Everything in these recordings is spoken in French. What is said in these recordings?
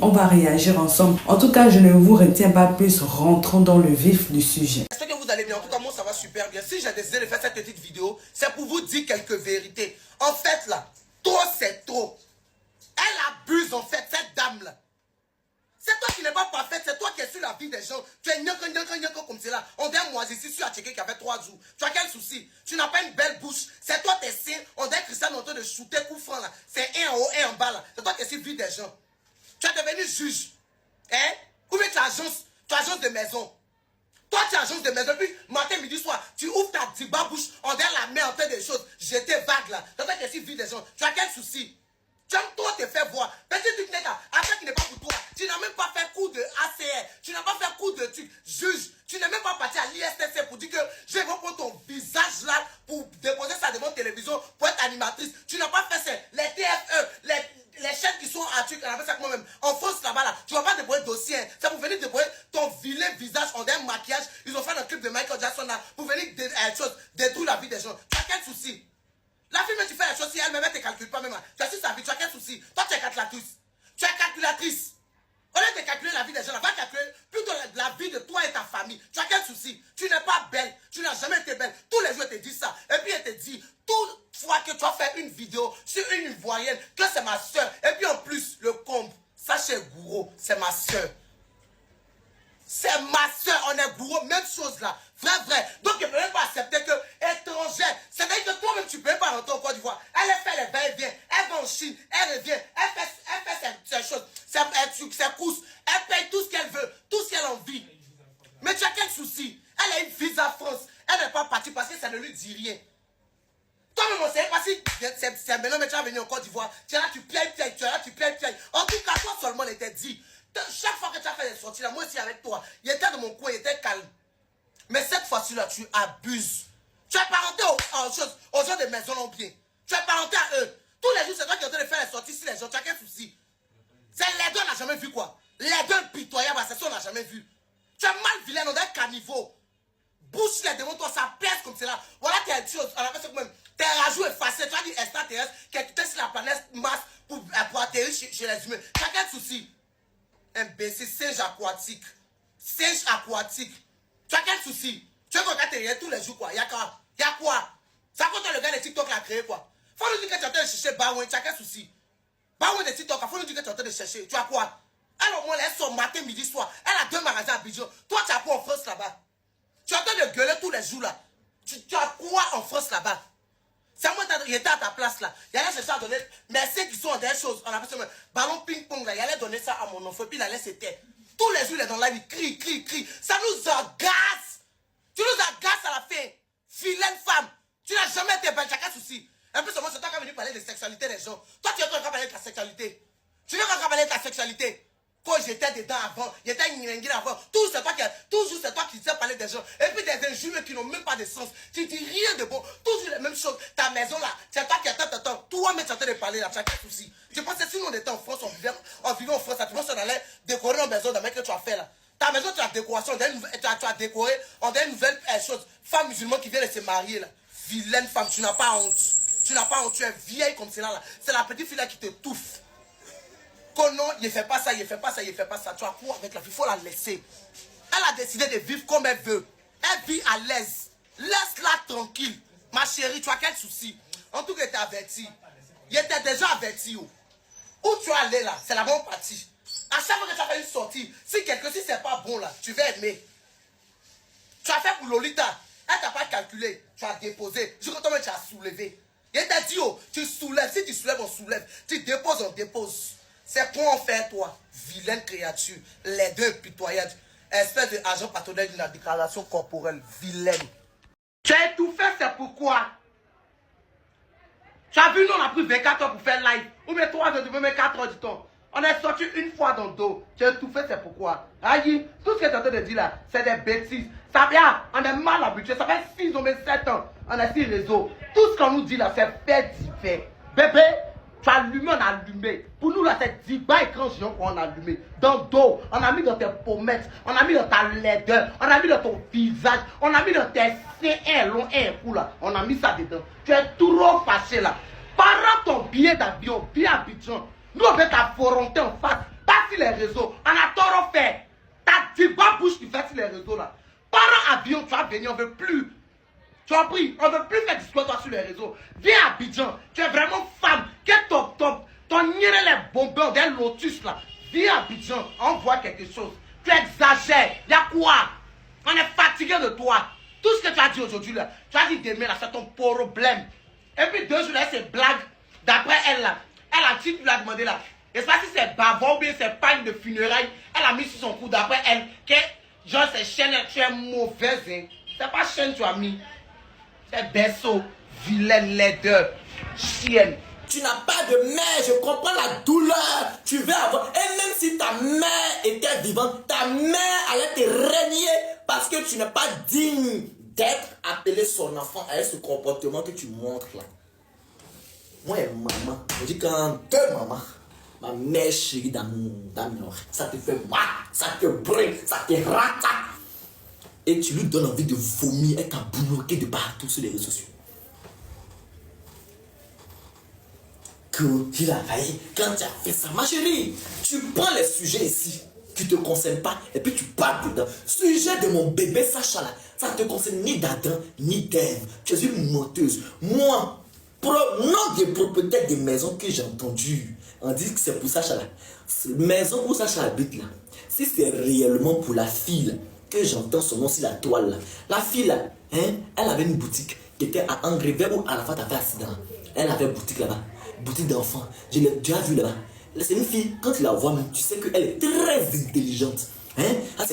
On va réagir ensemble. En tout cas, je ne vous retiens pas plus. Rentrons dans le vif du sujet. J'espère que vous allez bien. En tout cas, moi, ça va super bien. Si j'ai décidé de faire cette petite vidéo, c'est pour vous dire quelques vérités. En fait, là, trop, c'est trop. Elle abuse, en fait, cette dame-là. C'est toi qui n'es pas parfaite, c'est toi qui es sur la vie des gens. Tu es nyoko comme cela. On dit moi, ici, sur Atchéké qui avait 3 jours. Tu as quel souci? Tu n'as pas une belle bouche. C'est toi tes seins. On dit Christian en train de shooter coup franc là. C'est un en haut, un en bas là. C'est toi qui es sur la vie des gens. Tu es devenu juge. Hein? Ou bien tu agences de maison. Toi, tu agences de maison. Puis, matin, midi, soir, tu ouvres ta diba bouche. On dit la main en fait des choses. J'étais vague là. C'est toi qui es sur la vie des gens. Tu as quel souci? Tu aimes toi te faire voir. Petit truc n'est pas. Après qui n'est pas pour toi. Tu n'as même pas fait cours de ACR. Tu n'as pas fait cours de truc. Juge. Tu n'es même pas parti à l'ISTC pour dire que je vais prendre ton visage là pour déposer ça devant la télévision pour être animatrice. Tu n'as pas fait ça. Les TFE, les chaînes qui sont à truc, on appelle ça comment même. En France là-bas là, tu ne vas pas déposer dossier. C'est pour venir déposer ton vilain visage en un maquillage. Ils ont fait un clip de Michael Jackson là pour venir détruire la vie des gens. Tu as quel souci? La fille, mais tu fais les choses si elle-même ne te calcule pas même. Tu as su sa vie, tu as quel souci? Toi, tu es calculatrice. Tu es calculatrice. Au lieu de calculer la vie des gens, va calculer plutôt la vie de toi et ta famille. Tu as quel souci? Tu n'es pas belle. Tu n'as jamais été belle. Tous les jours, elle te dit ça. Et puis, elle te dit, toute fois que tu vas faire une vidéo sur une Ivoirienne, que c'est ma soeur. Et puis, en plus, le comble. Ça, chez Gouro, c'est ma soeur. C'est ma soeur, on est bourreau, même chose là. Vrai. Donc, elle ne peut même pas accepter que étrangère. C'est-à-dire que toi-même, tu ne peux même pas rentrer en Côte d'Ivoire. Elle fait les va-et-vient. Elle va en Chine. Elle revient. Elle fait ses choses. Ses courses. Elle paye tout ce qu'elle veut. Tout ce qu'elle a envie. Mais tu as quel souci? Elle a une visa France. Elle n'est pas partie parce que ça ne lui dit rien. Toi-même, on ne sait pas si c'est maintenant, mais tu vas venir en Côte d'Ivoire. Tu es là, tu plais. Tu es là, tu plais. En tout cas, toi seulement, elle était dit. Chaque fois que tu as fait des sorties là, moi aussi avec toi, il était dans mon coin, il était calme. Mais cette fois-ci là, tu abuses. Tu es parenté aux gens de maison non bien. Tu es parenté à eux. Tous les jours, c'est toi qui es en train de faire les sorties sur les gens. Tu as quel souci? C'est les deux, on n'a jamais vu quoi. Les deux pitoyables, c'est ça, on n'a jamais vu. Tu es mal vilain, on est caniveau. Bouche les démons, toi, ça pèse comme cela. Voilà, tu es chose, on appelle ça même. Tes rajouts effacés, tu as dit extraterrestre, qui est quitté sur la planète Mars pour atterrir chez les humains. Tu as quel souci? Imbécile, singe aquatique. Singe aquatique. Tu as quel souci? Tu veux qu'on regarde tes tous les jours quoi? Y'a quoi? Ça compte le gars de TikTok l'a créé quoi? Faut nous dire que tu es en train de chercher Baouin. Tu as quel souci? Baouin de TikTok, faut nous dire que tu es en train de chercher. Tu as quoi? Elle au moins elle sort matin, midi, soir. Elle a 2 magasins à Abidjan. Toi tu as quoi en France là-bas? Tu es en train de gueuler tous les jours là. Tu as quoi en France là-bas? C'est moi qui était à ta place là. Il allait chercher à donner. Mais ceux qui sont des choses, on appelle ça ballon ping-pong là. Il allait donner ça à mon enfant. Puis il allait se taire. Tous les jours, il est dans la vie. Crie. Ça nous agace. Tu nous agaces à la fin. Vilaine femme. Tu n'as jamais été belle. Tu as quel souci? En plus, c'est toi qui es venu parler de sexualité des gens. Toi, tu es en train de parler de ta sexualité. Tu veux qu'on parler de ta sexualité? Quand j'étais dedans avant, j'étais une avant, toujours c'est toi qui sais parler des gens. Et puis des injures qui n'ont même pas de sens. Tu dis rien de bon, toujours les mêmes choses. Ta maison là, c'est toi qui attends. Toi, mais tu es en train de parler là, tu as quel souci? Je pense que si nous on était en France, on vivait en France, tu penses qu'on allait décorer nos maisons dans que tu as fait là. Ta maison, tu as décoration, tu as décoré, on a une nouvelle chose. Femme musulmane qui vient de se marier là. Vilaine femme, tu n'as pas honte. Tu n'as pas honte, tu es vieille comme cela là. C'est la petite fille là qui te touffe. Quand non, il ne fait pas ça. Tu as quoi avec la fille? Il faut la laisser. Elle a décidé de vivre comme elle veut. Elle vit à l'aise. Laisse-la tranquille. Ma chérie, tu as quel souci? En tout cas, il était averti. Il était déjà averti. Où tu es allé là, c'est la bonne partie. À chaque fois que tu as fait une sortie, si c'est pas bon là, tu vas aimer. Tu as fait pour Lolita. Elle t'a pas calculé. Tu as déposé. Je crois que tu as soulevé. Il t'a dit, tu soulèves. Si tu soulèves, on soulève. Tu déposes, on dépose. C'est quoi en fait, toi, vilaine créature, les deux pitoyables, espèce d'agent patronel de la déclaration corporelle, vilaine. Tu as étouffé, c'est pourquoi? Tu as vu, nous on a pris 24 heures pour faire live, ou bien 3 heures, même 4 heures du temps. On est sorti une fois dans le dos. Tu as étouffé, c'est pourquoi? Aïe, tout ce que tu es en train de dire là, c'est des bêtises. Ça vient, on est mal habitué, ça fait 6 ou même 7 ans, on est sur les réseaux. Tout ce qu'on nous dit là, c'est fait divers. Bébé, tu as allumé, on a allumé. Pour nous, là, c'est 10 bas écrans géants qu'on a allumé. Dans le dos, on a mis dans tes pommettes, on a mis dans ta laideur, on a mis dans ton visage, on a mis dans tes seins un long, un coup là. On a mis ça dedans. Tu es trop fâché là. Parle ton billet d'avion, billet Abidjan. Nous, on veut ta volonté en face. Pas sur les réseaux. On a tort fait. Ta diva bouche tu fais sur les réseaux là. Parents avion, tu vas venir, on veut plus. Tu as pris, on veut plus faire discours toi sur les réseaux. Viens à Abidjan, tu es vraiment femme. Quel ton nire les bonbons des lotus là. Viens à Abidjan, on voit quelque chose. Tu exagères. Il y a quoi? On est fatigué de toi. Tout ce que tu as dit aujourd'hui là, tu as dit demain là, c'est ton problème. Et puis 2 jours là, c'est blague. D'après elle là, elle a dit, tu l'as demandé là. Je ne sais pas si c'est bavard ou bien c'est pagne de funérailles. Elle a mis sur son cou d'après elle que genre c'est chaîne, tu es mauvaise. Hein. C'est pas chaîne tu as mis. C'est berceau, vilaine laideur, chienne. Tu n'as pas de mère, je comprends la douleur. Tu veux avoir. Et même si ta mère était vivante, ta mère allait te régner parce que tu n'es pas digne d'être appelé son enfant avec ce comportement que tu montres là. Moi et maman, je dis quand 2 mamans, ma mère chérie d'amour, ça te fait mal, ça te brûle, ça te rate. Et tu lui donnes envie de vomir et t'as bloqué de partout sur les réseaux sociaux. Que il a failli, quand tu as fait ça, ma chérie, tu prends les sujets ici qui ne te concernent pas et puis tu parles dedans. Sujet de mon bébé Sacha là, ça ne te concerne ni d'Adam ni d'Ève. Tu es une menteuse. Moi, nom des propriétaires des maisons que j'ai entendu, on dit que c'est pour Sacha là. Maison où Sacha habite là, si c'est réellement pour la fille là, que j'entends son nom sur la toile là. La fille là, hein, elle avait une boutique qui était à Angrévé où Arafat avait accident. Elle avait une boutique là-bas, boutique d'enfants. Je l'ai déjà vue là-bas. C'est une fille, quand tu la vois même, tu sais qu'elle est très intelligente. Hein? Ah,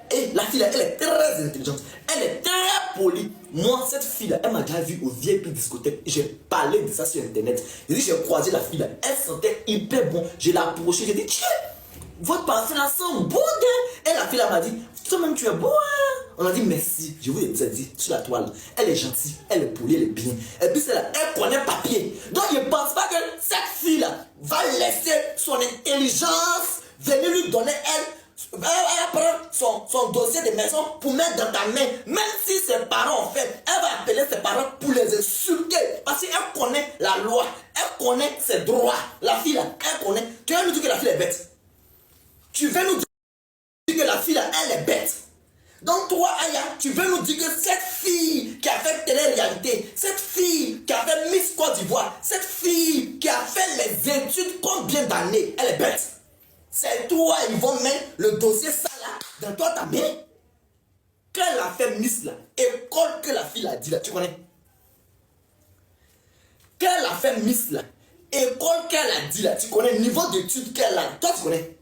et la fille là, elle est très intelligente. Elle est très polie. Moi, cette fille là, elle m'a déjà vu au VIP discothèque. J'ai parlé de ça sur internet. J'ai croisé la fille là. Elle sentait hyper bon. Je l'ai approchée. J'ai dit, tiens, votre parfum là sent bon. Et la fille là m'a dit, toi-même tu es beau. Hein? On a dit merci. Je vous ai dit sur la toile. Elle est gentille, elle est polie, elle est bien. Et puis celle-là, elle connaît papier. Donc je ne pense pas que cette fille là va laisser son intelligence venir lui donner elle prend son dossier de maison pour mettre dans ta main. Même si ses parents en fait, elle va appeler ses parents pour les insulter. Parce qu'elle connaît la loi, elle connaît ses droits. La fille là, elle connaît. Tu vas nous dire que la fille est bête. Tu veux nous dire que la fille là, elle est bête. Donc toi, Aya, tu veux nous dire que cette fille qui a fait télé-réalité, cette fille qui a fait Miss Côte d'Ivoire, cette fille qui a fait les études combien d'années, elle est bête. C'est toi, ils vont mettre le dossier ça là, dans toi ta main. Qu'elle a fait Miss là, école que la fille a dit là, tu connais. Qu'elle a fait Miss là, école qu'elle a dit là, tu connais, niveau d'études qu'elle a, toi tu connais.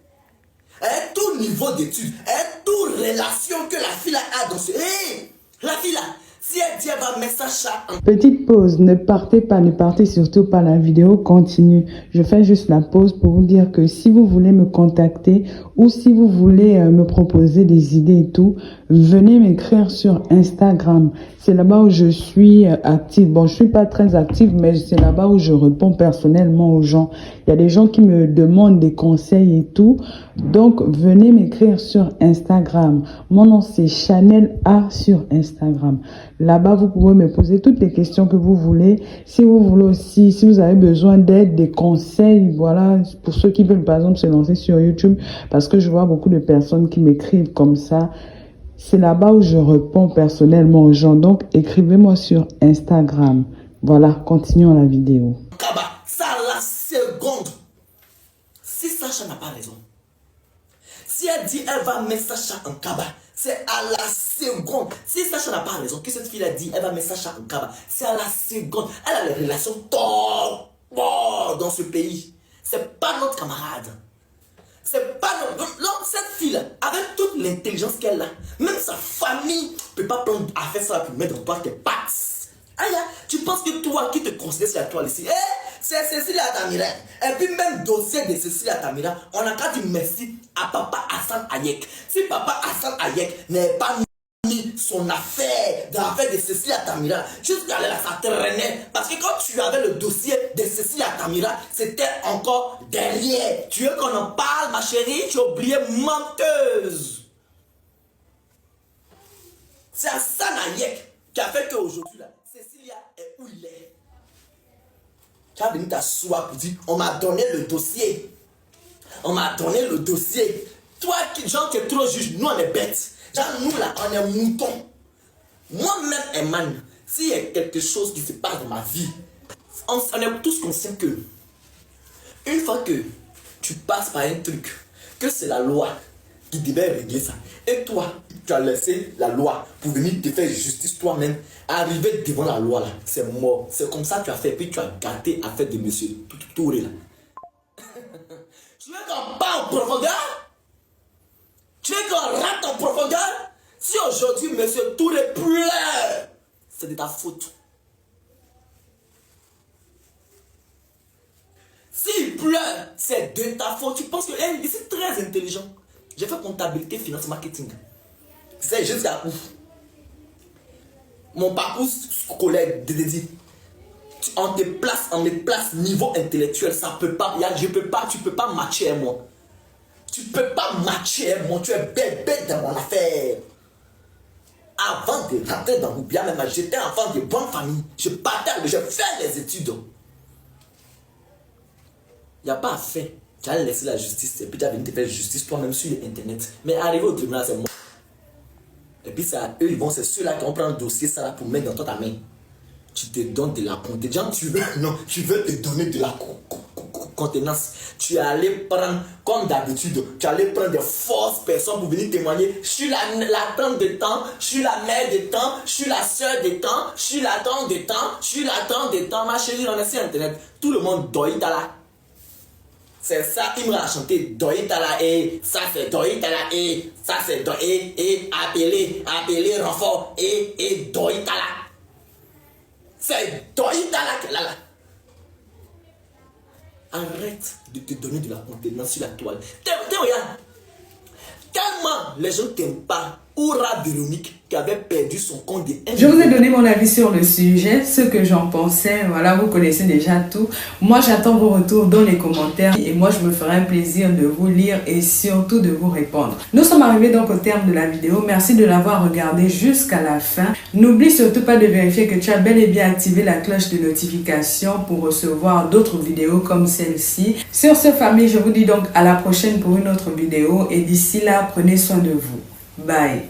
Et tout niveau d'études, et toute relation que la fille a dans ce... Hey, la fille là, si elle dit elle va mettre sa chat en... Petite pause, ne partez surtout pas, la vidéo continue. Je fais juste la pause pour vous dire que si vous voulez me contacter ou si vous voulez me proposer des idées et tout, venez m'écrire sur Instagram. C'est là-bas où je suis active. Bon, je suis pas très active, mais c'est là-bas où je réponds personnellement aux gens. Il y a des gens qui me demandent des conseils et tout. Donc, venez m'écrire sur Instagram. Mon nom, c'est Chanel A sur Instagram. Là-bas, vous pouvez me poser toutes les questions que vous voulez. Si vous voulez aussi, si vous avez besoin d'aide, des conseils, voilà, pour ceux qui veulent, par exemple, se lancer sur YouTube, parce que je vois beaucoup de personnes qui m'écrivent comme ça. C'est là-bas où je réponds personnellement aux gens. Donc, écrivez-moi sur Instagram. Voilà, continuons la vidéo. Ça à la seconde. Si Sacha n'a pas raison, si elle dit elle va mettre Sacha en cabas, c'est à la seconde. Si Sacha n'a pas raison, que cette fille a dit elle va mettre Sacha en cabas, c'est à la seconde. Elle a les relations top dans ce pays. C'est pas notre camarade. C'est pas notre... Non, cette fille-là, avec toute l'intelligence qu'elle a, même sa famille ne peut pas prendre à faire ça pour mettre dans toi tes pattes. Aïe, tu penses que toi qui te considères sur la toile ici, c'est Cécilia Tamira. Et puis même dossier de Cécilia Tamira, on a qu'à dire merci à papa Hassan Hayek. Si papa Hassan Hayek n'est pas mis son affaire dans l'affaire de Cécilia Tamira, jusqu'à là, ça traînait. Parce que quand tu avais le dossier de Cécilia Tamira, c'était encore derrière. Tu veux qu'on en parle, ma chérie? Tu as oublié, menteuse. C'est Hassan Hayek qui a fait qu'aujourd'hui, Cécilia est où il est. Tu as venu t'asseoir pour dire, on m'a donné le dossier. On m'a donné le dossier. Toi, genre, qui es trop juge, nous, on est bêtes. Genre, nous, là, on est moutons. Moi-même, Eman, s'il y a quelque chose qui se passe dans ma vie, on est tous conscients que, une fois que tu passes par un truc, que c'est la loi qui devait régler ça, et toi, tu as laissé la loi pour venir te faire justice toi-même, arriver devant la loi, là, c'est mort. C'est comme ça que tu as fait, puis tu as gâté affaire de monsieur Touré, là. Tu veux qu'on part en profondeur? Tu veux qu'on rate en profondeur? Si aujourd'hui, monsieur Touré pleure, c'est de ta faute. S'il pleure, c'est de ta faute. Tu penses que c'est très intelligent. J'ai fait comptabilité, finance, marketing. C'est jusqu'à où? Mon parcours scolaire dédié. On me place niveau intellectuel, ça peut pas. Tu peux pas matcher avec moi. Tu peux pas matcher avec moi. Tu es bête dans mon affaire. Avant de rentrer dans Oubia, même j'étais enfant de bonne famille. Je fais les études. Il n'y a pas à faire. Tu as laissé la justice et puis tu as venu te faire justice toi-même sur internet. Mais arriver au tribunal, c'est moi. Et puis ça, eux, c'est ceux-là qui vont prendre le dossier ça là, pour mettre dans ta main. Tu te donnes de la contenance. Tu veux te donner de la contenance. Tu es allé prendre, comme d'habitude, tu es allé prendre des fausses personnes pour venir témoigner. Je suis la tante de temps, je suis la mère de temps, je suis la soeur de temps, je suis la tante de temps, je suis la tante de temps. Ma chérie, on est sur internet. Tout le monde doit. C'est ça qui m'a chanté Doïtala et ça c'est Doïtala et ça c'est Doïtala et appeler renfort et Doïtala. C'est Doïtala que là. Arrête de te donner de la contenance sur la toile. Regarde. Tellement les gens t'aiment pas. Oura Véronique qui avait perdu son compte de 1 Je vous ai donné mon avis sur le sujet, ce que j'en pensais. Voilà, vous connaissez déjà tout. Moi, j'attends vos retours dans les commentaires et moi, je me ferai un plaisir de vous lire et surtout de vous répondre. Nous sommes arrivés donc au terme de la vidéo. Merci de l'avoir regardé jusqu'à la fin. N'oublie surtout pas de vérifier que tu as bel et bien activé la cloche de notification pour recevoir d'autres vidéos comme celle-ci. Sur ce, famille, je vous dis donc à la prochaine pour une autre vidéo et d'ici là, prenez soin de vous. Bye.